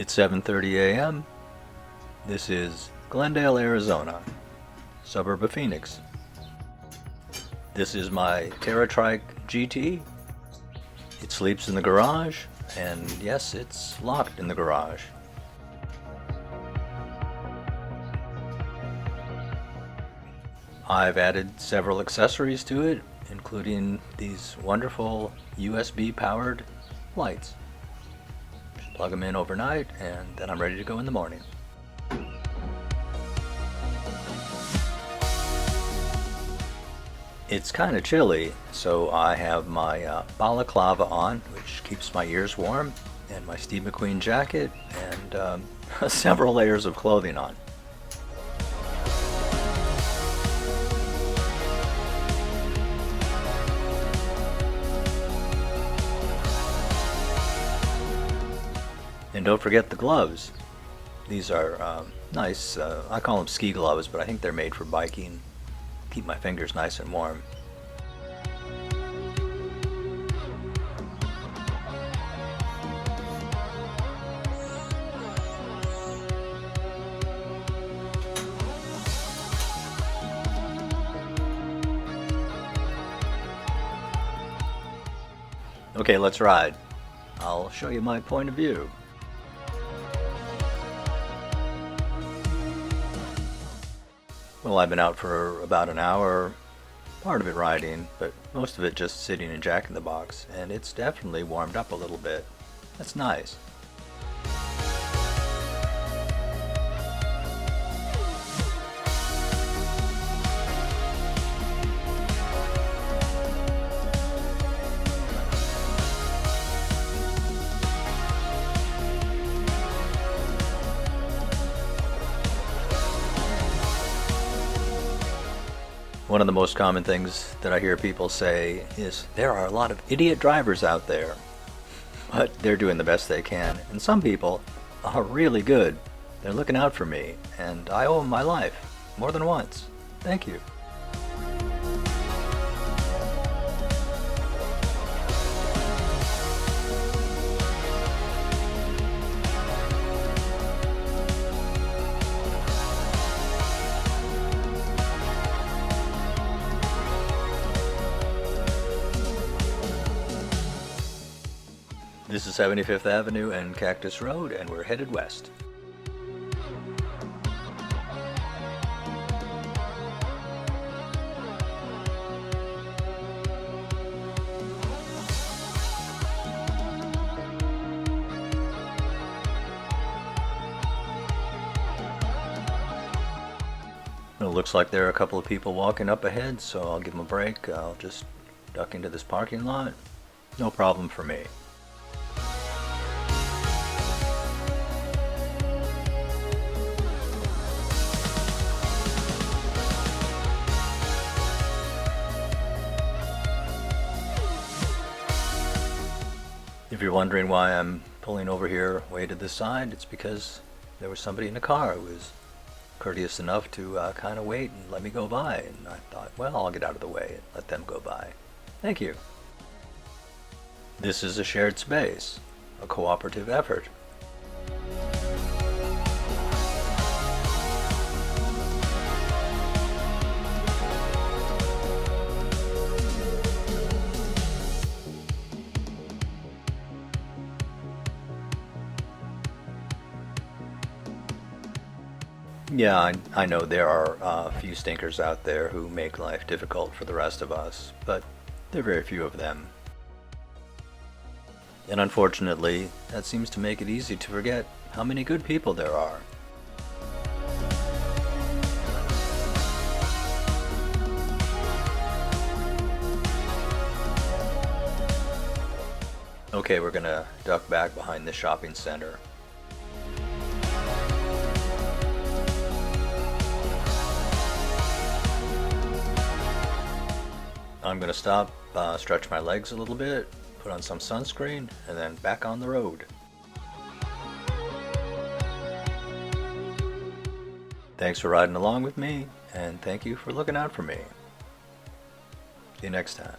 It's 7:30 a.m. This is Glendale, Arizona, suburb of Phoenix. This is my trike GT. It sleeps in the garage, and yes, it's locked in the garage. I've added several accessories to it, including these wonderful USB powered lights. Just plug them in overnight, and then I'm ready to go in the morning. It's kind of chilly, so I have my balaclava on, which keeps my ears warm, and my Steve McQueen jacket, and several layers of clothing on. And don't forget the gloves. These are nice, I call them ski gloves, but I think they're made for biking. Keep my fingers nice and warm. Okay, let's ride. I'll show you my point of view. Well, I've been out for about an hour, part of it riding, but most of it just sitting in Jack in the Box, and it's definitely warmed up a little bit. That's nice. One of the most common things that I hear people say is, there are a lot of idiot drivers out there, but they're doing the best they can. And some people are really good. They're looking out for me, and I owe them my life more than once. Thank you. This is 75th Avenue and Cactus Road, and we're headed west. Well, it looks like there are a couple of people walking up ahead, so I'll give them a break. I'll just duck into this parking lot. No problem for me. If you're wondering why I'm pulling over here way to this side, it's because there was somebody in the car who was courteous enough to kind of wait and let me go by, and I thought, well, I'll get out of the way and let them go by. Thank you. This is a shared space, a cooperative effort. Yeah, I know there are a few stinkers out there who make life difficult for the rest of us, but there are very few of them. And unfortunately, that seems to make it easy to forget how many good people there are. Okay, we're gonna duck back behind the shopping center. I'm going to stop, stretch my legs a little bit, put on some sunscreen, and then back on the road. Thanks for riding along with me, and thank you for looking out for me. See you next time.